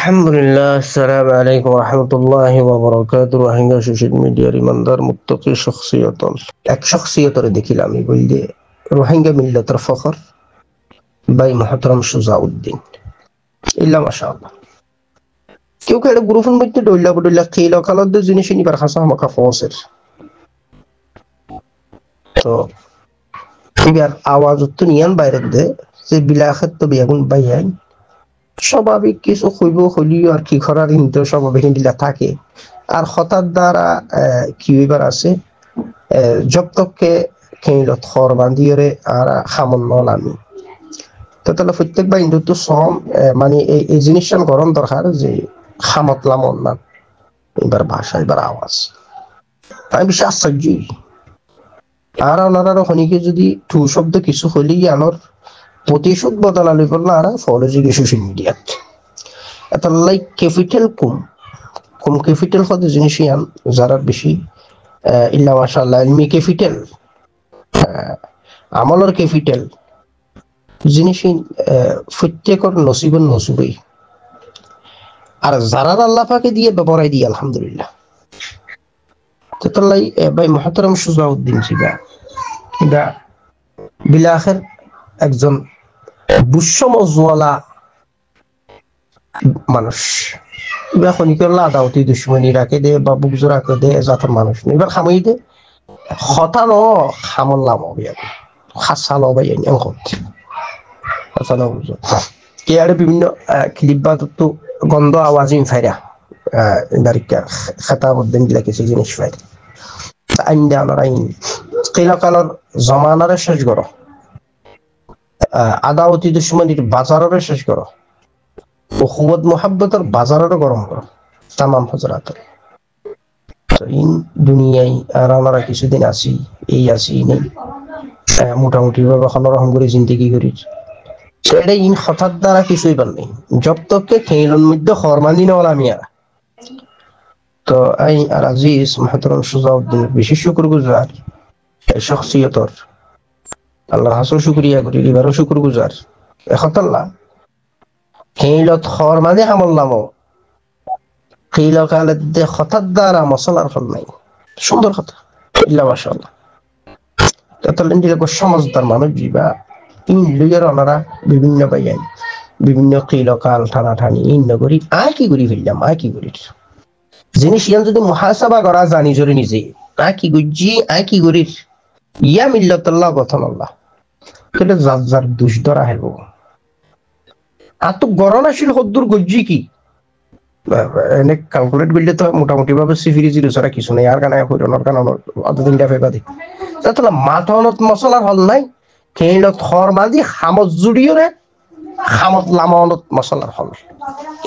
Alhamdulillah, Assalamualaikum warahmatullahi wabarakatuh. Rohingya social media ইমানদার মুত্তাকি শখসিয়ত এক শখসিয়তরে দেখিলাম আমি বললে রোহিঙ্গা মিল্লাতের ফখর বাই মহতরম সুজাউদ্দিন ইল্লা মাশাআল্লাহ কেউ কেউ গ্রুপের মধ্যে ডইলা খেলা কালাদের জিনিস নিবার খাসা আমাকে ফসের তো এবার আওয়াজ তো নিয়ান বাইরে দে যে বিলাখাত তো বিয়াগুন বাইয়াই স্বাভাবিক কিছু হইব হলিও আর কি করার কিন্তু স্বাভাবিক দিলা থাকে আর হঠাৎ দ্বারা কি হইবার আছে জবতককে খেইলত খর বান্ধিয়রে আর খামন নল আমি তো তাহলে প্রত্যেকবার কিন্তু সম মানে এই জিনিসটা গরম দরকার যে খামত লামন না এবার ভাষা এবার আওয়াজ আমি বেশি আশ্চর্য আর ওনারা খনিকে যদি টু শব্দ কিছু হলেই আনোর প্রতিশোধ বদলালে বললো আর ফলোজি সোশ্যাল মিডিয়াত এটা লাইক ক্যাপিটাল কম ক্যাপিটাল হতে জিনিস আন যারা বেশি ইল্লা মাশাআল্লাহ ইলমি ক্যাপিটাল আমলের ক্যাপিটাল জিনিস প্রত্যেকের নসিবন নসিবই আর যারা আল্লাহ পাকে দিয়ে ব্যবহার দিয়ে আলহামদুলিল্লাহ তো তাই ভাই মুহতারাম সুজাউদ্দিন সিবা এটা বিলাখের একজন বুসমজওয়ালা মানুষ এবার খনিকল্লা আদাওতি দুশ্মনী রাখে দে বা বুকজো রাখে দে জাতের মানুষ এবার খামাই দে হঠাৎ খামল্লাম খাসা লবাই কে আর বিভিন্ন ক্লিপ বা তো গন্ধ আওয়াজ ফাইরা দারিকা খাতা বদ্দিন দিলা কিছু জিনিস ফাইরা আইন দেওয়ানোর আইন কিলাকালর জমানারে শেষ করো আদাওতি দুশ্মনীর বাজারের শেষ করো ও খুবত মোহাব্বতের বাজারের গরম করো তামাম হজরাতের ইন দুনিয়ায় আর আমরা কিছুদিন আসি এই আসি নেই মোটামুটি ভাবে কোনোরকম করে জিন্দিগি করি সেটা ইন হঠাৎ দ্বারা কিছুই পার নেই জবতককে খেইলন মধ্যে খরমানি নেওয়াল আমি আর তো আই আর আজিজ মাহতরম সুজাউদ্দিন বেশি শুক্র গুজার শখসিয়তর আল্লাহ হাসল শুক্রিয়া করি এবারও শুক্র গুজার এখতাল্লাহ খেইলত খরমানি হামল্লাম খেইল কালে দে হঠাৎ দ্বারা মশলার ফল নাই সুন্দর কথা ইল্লা মাশাআল্লাহ সমাজদার মানুষ যা ইন্ডিয়ার ওনারা বিভিন্ন পাইয়াই বিভিন্ন কিলকাল টানাটানি ইন্ন করি আয় কি করি ফেললাম আয় কি করি জিনিস ইয়ান যদি মুহাসাবা করা জানি জোরে নিজে আয় কি গুজি আয় কি করি ইয়া মিল্লাতুল্লাহ গঠন আল্লাহ কিন্তু যার যার দুষ ধরা হেব আর তো গরম আসিল হদ্দুর গজ্জি কি এনে ক্যালকুলেট করলে তো মোটামুটি ভাবে সিফিরি জিরো ছাড়া কিছু নেই আর গানে হইরনের কারণ অতদিনটা ফেবা দি তাহলে মাথনত মশলার হল নাই খেইলত খর মাঝি খামত জুড়িও রে খামত লামানত মশলার হল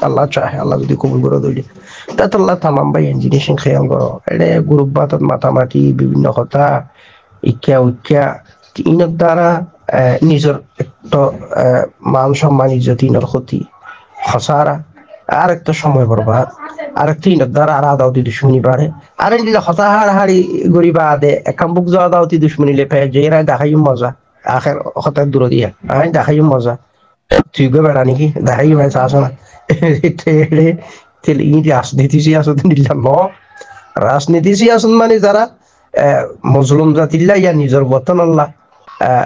আল্লাহ চাহে আল্লাহ যদি কবুল করে দিলে তাহলে তামাম ভাই ইঞ্জিনিয়ারিং খেয়াল করো এড়ে গ্রুপ বাতত মাতামাতি বিভিন্ন কথা ইচ্ছা উচ্চা ইনের দ্বারা নিজের একটা মান সম্মান ইজ্জত ইনের ক্ষতি হসারা আর একটা সময় বরবাদ আর একটা ইনের দ্বারা আর আদাওতি দুশ্মনী বাড়ে আর এদিকে হতাহার হাড়ি গরিবা আদে একাম্বুক যাওয়া দাওতি দুশ্মনী লেপে যে এরা দেখাই মজা আখের হঠাৎ দূর দিয়া আমি দেখাই মজা তুই গো বেড়া নাকি দেখাই ভাই চাস না রাজনীতি আসন দিলাম ন রাজনীতি আসন মানে যারা মজলুম জাতিল্লা ইয়া নিজের বতন আল্লাহ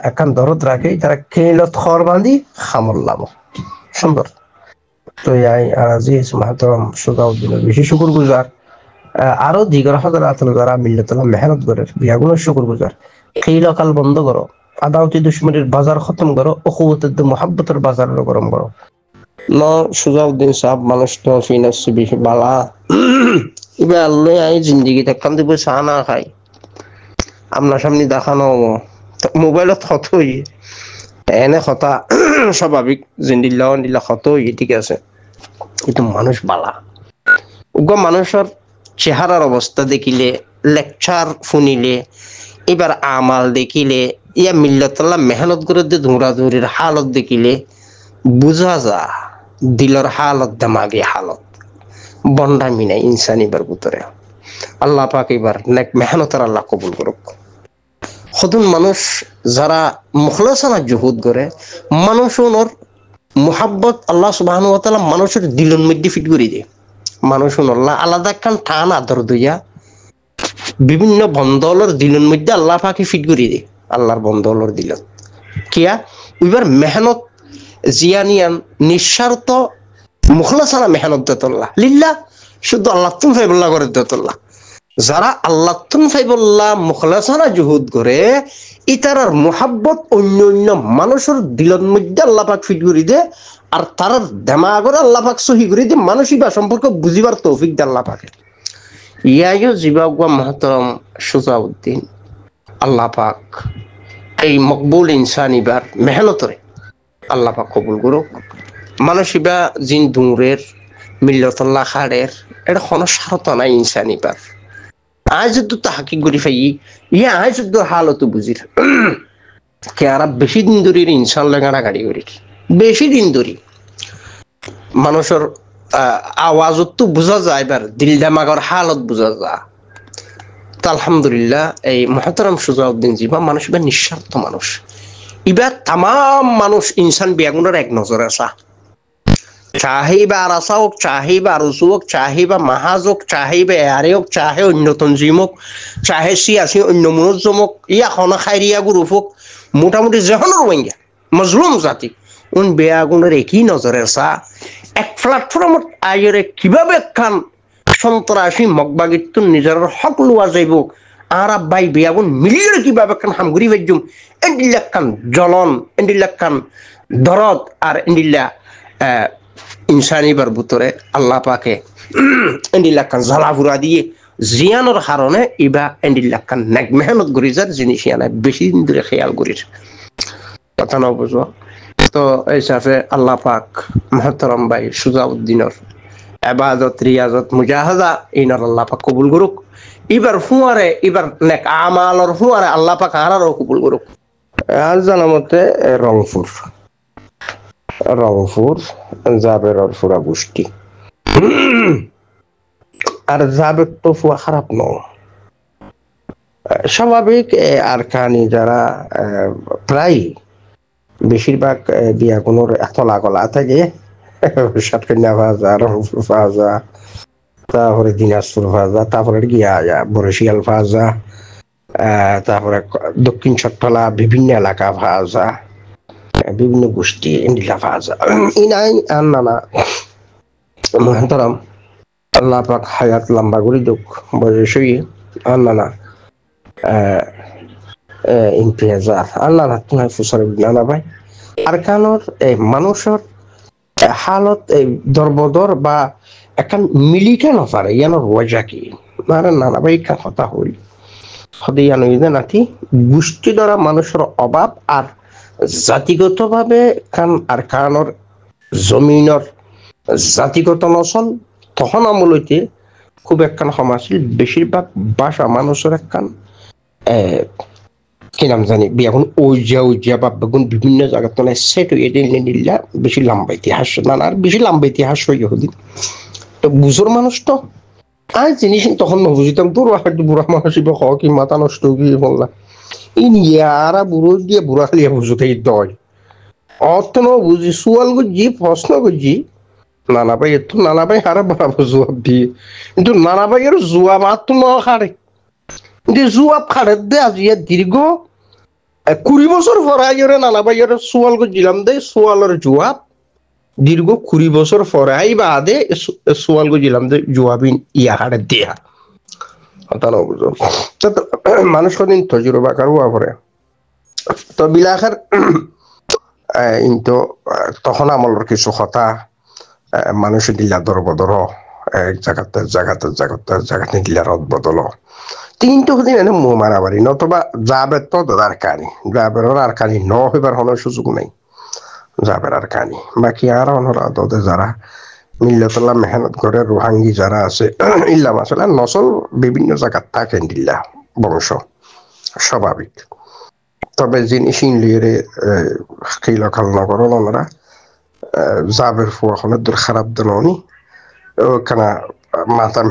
একান দরদ রাখে তারা খেলত খর বাঁধি খামল্লাম সুন্দর তো আজিজ মাহতরম সুজাউদ্দিনের বেশি শুকুর গুজার আরো দিগর হজরাত যারা মিল্লাতুল্লাহ মেহনত করে বিয়াগুনের শুকুর গুজার খেইলকাল বন্ধ করো আদাওতি দুশ্মনীর বাজার খতম করো অকুবতের মোহাব্বতের বাজার গরম করো ন সুজাউদ্দিন সাহেব মানুষ তো ফিনাস বেশি বালা এবার আল্লাহ আই জিন্দিগি থাকতাম দিব চা না খাই আপনার সামনে দেখানো মোবাইলত হত হই এনে কথা স্বাভাবিক জিন্দিল্লাহ দিল্লা হত হই ঠিক আছে কিন্তু মানুষ বালা উগ্র মানুষের চেহারার অবস্থা দেখিলে লেকচার শুনিলে এবার আমাল দেখিলে ইয়া মিল্লাতুল্লাহ মেহনত করে দৌড়াদৌড়ির হালত দেখিলে বুঝা যা দিলর হালত দামাগে হালত বন্ডামি নাই ইনসান এবার ভিতরে আল্লাহ পাক এবার নেক মেহনতের আল্লাহ কবুল করুক সদুন মানুষ যারা মুখলাসানা জুহুদ করে মানুষ ওনর মুহাব্বত আল্লাহ সুবহানাহু ওয়া তাআলা মানুষের দিলের মধ্যে ফিট করে দেয়। মানুষ আল্লাহ আলাদা একখান টান আদর দইয়া বিভিন্ন বন্দলর দিলের মধ্যে আল্লাহ পাকে ফিট করে দেয়। আল্লাহর বন্দলর দিলত কিয়া উইবার মেহনত জিয়ানিয়ান নিঃস্বার্থ মুখলাসানা মেহনত দেতল্লাহ লিল্লাহ, শুধু আল্লাহ তুন ফাইবুল্লাহ করে দেতল্লাহ। যারা আল্লাহ তুন ফাইবুল্লাহ মুখলাসানা জুহুদ করে ইতারার মুহাব্বত অন্য অন্য মানুষের দিলের মধ্যে আল্লাহ পাক ফিট করে দে, আর তার দেমাগর আল্লাহ পাক সহি করে দিয়ে মানসিক বা সম্পর্ক বুঝিবার তৌফিক দে আল্লাহ পাকে। ইয়ায়ু জিবাগুয়া মহতরম সুজাউদ্দিন আল্লাহ পাক এই মকবুল ইনসানিবার মেহনতরে আল্লাহ পাক কবুল করুক। মানসিবা জিন দুরের মিল্লতল্লাহ খাড়ের এটা কোনো স্বার্থ নাই ইনসানিবার। আজ যদি তাহাকি করি ফাই ইয়া আজ যদি হালতো বুঝির কে আর বেশি দিন ধরে ইনসান লেগাড়া গাড়ি করি, বেশি দিন ধরে মানুষের আওয়াজত তো বোঝা যায়, এবার দিল দামাগর হালত বোঝা যায়। তো আলহামদুলিল্লাহ এই মহতরম সুজাউদ্দিন জিবা মানুষ এবার নিঃস্বার্থ মানুষ। এবার তাম মানুষ ইনসান বিয়াগুনের এক নজর আসা, চাহে বা আরাসা হোক, চাহে বা আরসু হোক, চাহে বা মাহাজ হোক, চাহে বা এয়ারে হোক, চাহে অন্য তঞ্জিম হোক, চাহে সিয়াসি অন্য মুনজ্জম হোক, ইয়া খনা খাইরিয়া গ্রুপ হোক, মোটামুটি যেহনের রোহিঙ্গা মজলুম জাতি উন বেয়াগুনের একই নজরের সা এক প্ল্যাটফর্মত আইরে কিভাবে খান সন্ত্রাসী মগবাগিত নিজের হক লোয়া যাইব, আর আব্বাই বেয়াগুন মিলিয়ে কিভাবে খান হামগুড়ি বাজ্যুম এন্ডিল্লা খান জ্বলন, এন্ডিল্লা খান দরদ, আর এন্ডিল্লা ইনসানিবার ভিতরে আল্লাহ পাকে এন্ডিল্লা খান জ্বালাফুরা দিয়ে জিয়ানোর কারণে ইবা এন্ডিল্লা খান নেক মেহনত করি যার জিনিস ইয়ানায় বেশি দিন ধরে খেয়াল করির কথা না বুঝো। তো এই হিসাবে আল্লাহ পাক মহতরম ভাই সুজাউদ্দিনের এবাদত রিয়াজত মুজাহাদা ইনার আল্লাহ পাক কবুল করুক। এবার হুয়ারে এবার নেক আমালর হুয়ারে আল্লাহ পাক আরও কবুল করুক। আর জানা মতে রংপুর জাবেরর ফুরা গোষ্ঠী, আর জাবের তো ফুয়া খারাপ ন স্বাভাবিক। আর কানি যারা প্রায় বেশিরভাগ বিয়া কোনোর এতলা গলা থাকে সাতকন্যা ভাজা, রংপুর ভাজা, তারপরে দিনাজপুর ভাজা, তারপরে গিয়া বরিশাল ভাজা, তারপরে দক্ষিণ চট্টলা বিভিন্ন এলাকা ভাজা, বিভিন্ন গোষ্ঠী ইন্ডিলা ভাজা ইনাই আর নানা মহতরম আল্লাহ পাক হায়াত লম্বা করে দুঃখ বয়সই আর নানা ইমপ্রেজার আল্লাহ তোমার ফুসার নানা ভাই আর কানোর এই মানুষের হালত এই দরবদর বা এখন মিলিকা নপারে ইয়ানোর ওয়াজা কি মানে নানা ভাই কান কথা হইল সদে ইয়ানো নাতি গোষ্ঠী দ্বারা মানুষের অভাব আর জাতিগতভাবে কান আর কানোর জমিনের জাতিগত নচল তখন আমলতে খুব একখান সময় আছিল বেশিরভাগ ভাষা মানুষের একখান কি নাম জানি বিয়াখন ওজা বা বেগুন বিভিন্ন জায়গা তো সেট হয়ে নিলা বেশি লম্বা ইতিহাস নানার বেশি লম্বা ইতিহাস হয়ে হদিন তো বুঝোর মানুষ তো আর জিনিস তখন নবুঝিতাম তোর হয়তো বুড়া মানুষ কি মাথা নষ্ট গিয়ে বললাম ইয়ারা বুড়ো দিয়ে বুড়া খালিয়া বুঝতে দয় অর্থ ন বুঝি সুয়াল গুজি প্রশ্ন গুজি নানা ভাই এত নানা ভাই হারা বরাবর জবাব দিয়ে কিন্তু নানা ভাইয়ের জবাব আর তো ন হারে কিন্তু জবাব খাড়ে দে আজ ইয়ে দীর্ঘ 20 বছর পরে নানা ভাইয়ের সোয়াল গজিলাম দে সোয়ালের জবাব দীর্ঘ 20 বছর পরে বা দে সোয়াল গজিলাম দে জবাবিন ইয়া হাড়ে দেয়া কথা না বুঝো মানুষ কদিন তজুরবা কারবা পরে তো বিলাখার কিন্তু তখন আমলের কিছু কথা মানুষ দিলা দরবদর এক জায়গাতে দিলা রদ বদল তিনটো দিন এনে মুহ মারামারি নতবা যাবের তো দাদার কানি যাবের আর কানি ন হইবার হন সুযোগ নাই যাবের আর কানি বাকি আর অনরা তোদের যারা মিল্লতল্লাহ মেহনত করে রোহাঙ্গি যারা আছে ইল্লাম আসলে নসল বিভিন্ন জায়গার থাকেন দিল্লা বংশ স্বাভাবিক তবে জিনিস ইনলিয়ে খিলখাল নগর ওনারা যাবের ফুয়াখনের দূর খারাপ দনি ওখানে মাথা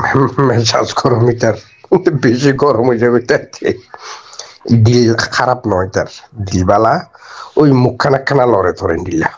মেজাজ গরম তার বেশি গরম হয়ে যাবে তার দিল খারাপ নয় তার দিলবালা ওই মুখখানা লড়ে ধরেন দিল্লা